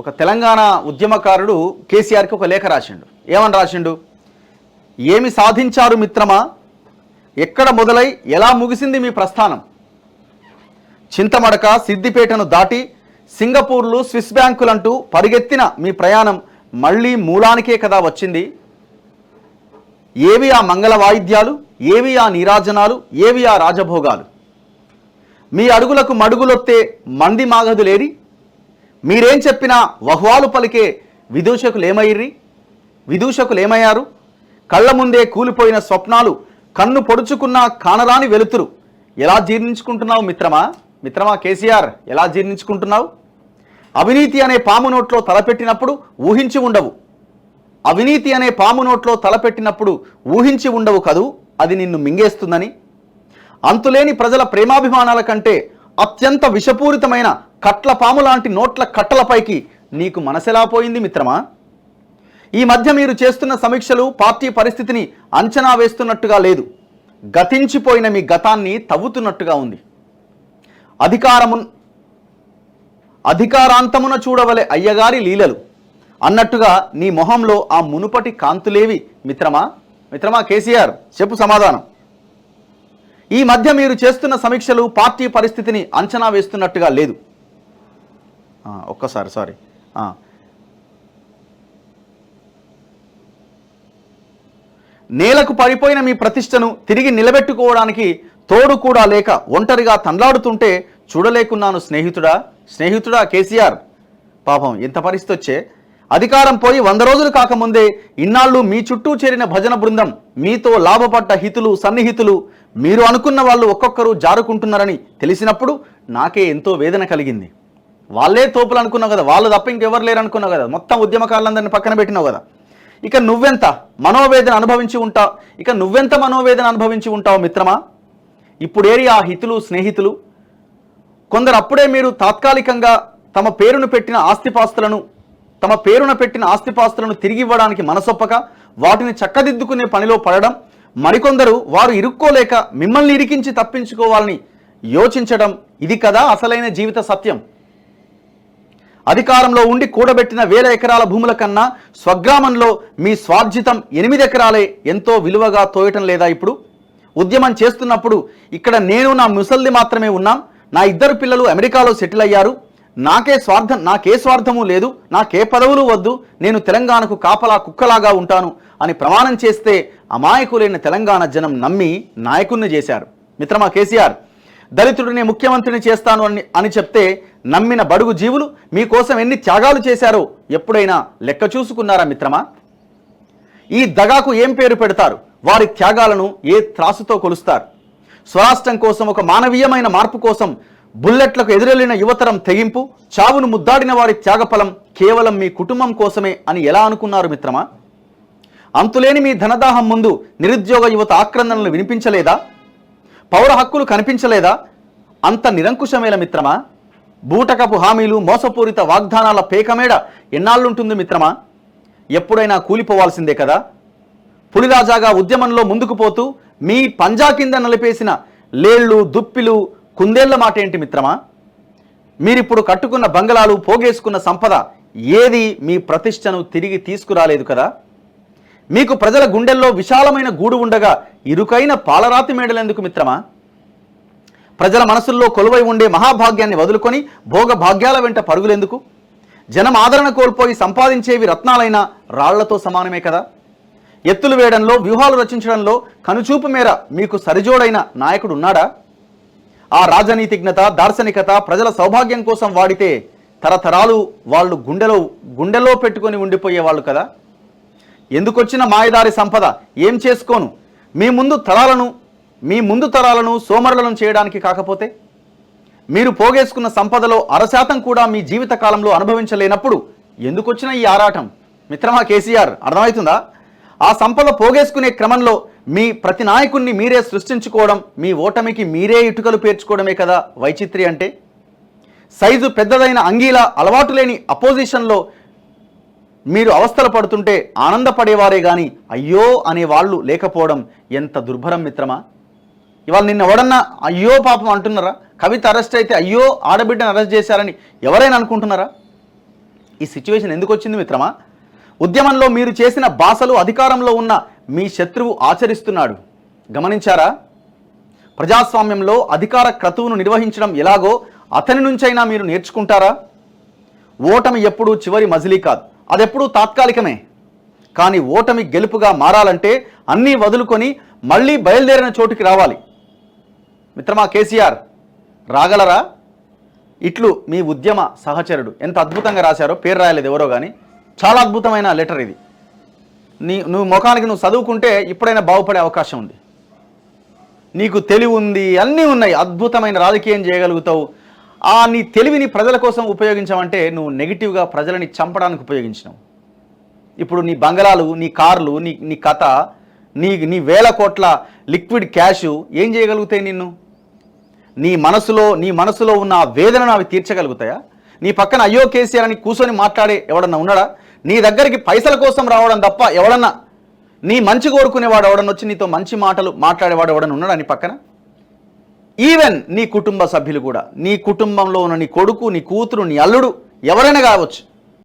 ఒక తెలంగాణ ఉద్యమకారుడు కేసీఆర్కి ఒక లేఖ రాసిండు. ఏమని రాసిండు? ఏమి సాధించారు మిత్రమా, ఎక్కడ మొదలై ఎలా ముగిసింది మీ ప్రస్థానం? చింతమడక సిద్దిపేటను దాటి సింగపూర్లు స్విస్ బ్యాంకులంటూ పరిగెత్తిన మీ ప్రయాణం మళ్ళీ మూలానికే కదా వచ్చింది. ఏవి ఆ మంగళ వాయిద్యాలు, ఏవి ఆ నీరాజనాలు, ఏవి ఆ రాజభోగాలు? మీ అడుగులకు మడుగులొత్తే మంది మాగదులేరి, మీరేం చెప్పినా వహ్వాలు పలికే విదూషకులేమయ్యారు? కళ్ళ ముందే కూలిపోయిన స్వప్నాలు, కన్ను పొడుచుకున్న కానరాని వెలుతురు ఎలా జీర్ణించుకుంటున్నావు మిత్రమా కేసీఆర్, ఎలా జీర్ణించుకుంటున్నావు? అవినీతి అనే పాము నోట్లో తలపెట్టినప్పుడు ఊహించి ఉండవు. అవినీతి అనే పాము నోట్లో తలపెట్టినప్పుడు ఊహించి ఉండవు కదూ అది నిన్ను మింగేస్తుందని. అంతులేని ప్రజల ప్రేమాభిమానాల కంటే అత్యంత విషపూరితమైన కట్ల పాము లాంటి నోట్ల కట్టలపైకి నీకు మనసెలా పోయింది మిత్రమా? ఈ మధ్య మీరు చేస్తున్న సమీక్షలు పార్టీ పరిస్థితిని అంచనా వేస్తున్నట్టుగా లేదు, గతించిపోయిన మీ గతాన్ని తవ్వుతున్నట్టుగా ఉంది. అధికారాంతమున చూడవలే అయ్యగారి లీలలు అన్నట్టుగా నీ మొహంలో ఆ మునుపటి కాంతులేవి మిత్రమా కేసీఆర్, చెప్పు సమాధానం. ఈ మధ్య మీరు చేస్తున్న సమీక్షలు పార్టీ పరిస్థితిని అంచనా వేస్తున్నట్టుగా లేదు. నేలకు పడిపోయిన మీ ప్రతిష్టను తిరిగి నిలబెట్టుకోవడానికి తోడు కూడా లేక ఒంటరిగా తండ్లాడుతుంటే చూడలేకున్నాను స్నేహితుడా కేసీఆర్. పాపం ఎంత పరిస్థితి వచ్చే, అధికారం పోయి 100 రోజులు కాకముందే ఇన్నాళ్ళు మీ చుట్టూ చేరిన భజన బృందం, మీతో లాభపడ్డ హితులు సన్నిహితులు, మీరు అనుకున్న వాళ్ళు ఒక్కొక్కరు జారుకుంటున్నారని తెలిసినప్పుడు నాకే ఎంతో వేదన కలిగింది. వాళ్ళే తోపులు అనుకున్నావు కదా, వాళ్ళు తప్ప ఇంకెవరు లేరు అనుకున్నావు కదా, మొత్తం ఉద్యమకారులందరినీ పక్కన పెట్టినావు కదా. ఇక నువ్వెంత మనోవేదన అనుభవించి ఉంటావు మిత్రమా? ఇప్పుడేరి ఆ హితులు స్నేహితులు? కొందరు అప్పుడే మీరు తాత్కాలికంగా తమ పేరున పెట్టిన ఆస్తిపాస్తులను తిరిగి ఇవ్వడానికి మనసొప్పక వాటిని చక్కదిద్దుకునే పనిలో పడడం, మరికొందరు వారు ఇరుక్కోలేక మిమ్మల్ని ఇరికించి తప్పించుకోవాలని యోచించడం, ఇది కదా అసలైన జీవిత సత్యం. అధికారంలో ఉండి కూడబెట్టిన 1000 ఎకరాల భూముల కన్నా స్వగ్రామంలో మీ స్వార్జితం 8 ఎకరాలే ఎంతో విలువగా తోయటం లేదా? ఇప్పుడు ఉద్యమం చేస్తున్నప్పుడు ఇక్కడ నేను నా ముసల్ది మాత్రమే ఉన్నాం, నా 2 పిల్లలు అమెరికాలో సెటిల్ అయ్యారు, నాకే స్వార్థము లేదు, నాకే పదవులు వద్దు, నేను తెలంగాణకు కాపలా కుక్కలాగా ఉంటాను అని ప్రమాణం చేస్తే అమాయకులైన తెలంగాణ జనం నమ్మి నాయకుణ్ణి చేశారు. మిత్రమా కేసీఆర్, దళితుడిని ముఖ్యమంత్రిని చేస్తాను అని చెప్తే నమ్మిన బడుగు జీవులు మీకోసం ఎన్ని త్యాగాలు చేశారో ఎప్పుడైనా లెక్క చూసుకున్నారా మిత్రమా? ఈ దగాకు ఏం పేరు పెడతారు? వారి త్యాగాలను ఏ త్రాసుతో కొలుస్తారు? స్వరాష్ట్రం కోసం, ఒక మానవీయమైన మార్పు కోసం బుల్లెట్లకు ఎదురెళ్లిన యువతరం తెగింపు, చావును ముద్దాడిన వారి త్యాగఫలం కేవలం మీ కుటుంబం కోసమే అని ఎలా అనుకున్నారు మిత్రమా? అంతులేని మీ ధనదాహం ముందు నిరుద్యోగ యువత ఆక్రందనలు వినిపించలేదా? పౌర హక్కులు కనిపించలేదా? అంత నిరంకుశమేల మిత్రమా? బూటకపు హామీలు, మోసపూరిత వాగ్దానాల పేకమేడ ఎన్నాళ్ళుంటుంది మిత్రమా? ఎప్పుడైనా కూలిపోవాల్సిందే కదా. పులిరాజాగా ఉద్యమంలో ముందుకు పోతూ మీ పంజా కింద నలిపేసిన లేళ్లు, దుప్పిలు, కుందేళ్ల మాట ఏంటి మిత్రమా? మీరిప్పుడు కట్టుకున్న బంగళాలు, పోగేసుకున్న సంపద ఏది మీ ప్రతిష్టను తిరిగి తీసుకురాలేదు కదా. మీకు ప్రజల గుండెల్లో విశాలమైన గూడు ఉండగా ఇరుకైన పాలరాతి మేడలెందుకు మిత్రమా? ప్రజల మనసుల్లో కొలువై ఉండే మహాభాగ్యాన్ని వదులుకొని భోగ భాగ్యాల వెంట పరుగులెందుకు? జనం ఆదరణ కోల్పోయి సంపాదించేవి రత్నాలైన రాళ్లతో సమానమే కదా. ఎత్తులు వేయడంలో, వ్యూహాలు రచించడంలో కనుచూపు మేర మీకు సరిజోడైన నాయకుడు ఉన్నాడా? ఆ రాజనీతిజ్ఞత, దార్శనికత ప్రజల సౌభాగ్యం కోసం వాడితే తరతరాలు వాళ్ళు గుండెలో పెట్టుకొని ఉండిపోయేవాళ్ళు కదా. ఎందుకొచ్చిన మాయదారి సంపద ఏం చేసుకోను? మీ ముందు తరాలను సోమరులను చేయడానికి కాకపోతే? మీరు పోగేసుకున్న సంపదలో 1% కూడా మీ జీవిత కాలంలో అనుభవించలేనప్పుడు ఎందుకొచ్చిన ఈ ఆరాటం? మిత్రమా కేసీఆర్, అర్థమవుతుందా? ఆ సంపద పోగేసుకునే క్రమంలో మీ ప్రతి నాయకుణ్ణి మీరే సృష్టించుకోవడం, మీ ఓటమికి మీరే ఇటుకలు పేర్చుకోవడమే కదా వైచిత్రి అంటే. సైజు పెద్దదైన అంగీల అలవాటు లేని అపోజిషన్లో మీరు అవస్థలు పడుతుంటే ఆనందపడేవారే కానీ అయ్యో అనే వాళ్ళు లేకపోవడం ఎంత దుర్భరం మిత్రమా. ఇవాళ నిన్న ఎవడన్నా అయ్యో పాపం అంటున్నారా? కవిత అరెస్ట్ అయితే అయ్యో ఆడబిడ్డను అరెస్ట్ చేశారని ఎవరైనా అనుకుంటున్నారా? ఈ సిచ్యువేషన్ ఎందుకు వచ్చింది మిత్రమా? ఉద్యమంలో మీరు చేసిన బాసలు అధికారంలో ఉన్న మీ శత్రువు ఆచరిస్తున్నాడు. గమనించారా? ప్రజాస్వామ్యంలో అధికార క్రతువును నిర్వహించడం ఎలాగో అతని నుంచైనా మీరు నేర్చుకుంటారా? ఓటమి ఎప్పుడూ చివరి మజిలీ కాదు, అదెప్పుడూ తాత్కాలికమే. కానీ ఓటమి గెలుపుగా మారాలంటే అన్నీ వదులుకొని మళ్ళీ బయలుదేరిన చోటుకి రావాలి. మిత్రమా కేసీఆర్ రాగలరా? ఇట్లు మీ ఉద్యమ సహచరుడు. ఎంత అద్భుతంగా రాశారో, పేరు రాయలేదు ఎవరో కానీ, చాలా అద్భుతమైన లెటర్ ఇది. నువ్వు ముఖానికి నువ్వు చదువుకుంటే ఇప్పుడైనా బాగుపడే అవకాశం ఉంది. నీకు తెలివి ఉంది, అన్నీ ఉన్నాయి, అద్భుతమైన రాజకీయం చేయగలుగుతావు. నీ తెలివిని ప్రజల కోసం ఉపయోగించావంటే నువ్వు నెగిటివ్గా ప్రజలని చంపడానికి ఉపయోగించినావు. ఇప్పుడు నీ బంగళాలు, నీ కార్లు, నీ కథ, నీ వేల కోట్ల లిక్విడ్ క్యాష్ ఏం చేయగలుగుతాయి నిన్ను? నీ మనసులో ఉన్న ఆ వేదనను అవి తీర్చగలుగుతాయా? నీ పక్కన అయ్యో కేసీఆర్ అని కూర్చొని మాట్లాడే ఎవడన్నా ఉన్నాడా? నీ దగ్గరికి పైసల కోసం రావడం తప్ప ఎవడన్నా నీ మంచి కోరుకునేవాడు ఎవడన్నా వచ్చి నీతో మంచి మాటలు మాట్లాడేవాడు ఎవడన్నా ఉన్నాడా నీ పక్కన? ఈవెన్ నీ కుటుంబ సభ్యులు కూడా, నీ కుటుంబంలో ఉన్న నీ కొడుకు, నీ కూతురు, నీ అల్లుడు ఎవరైనా కావచ్చు,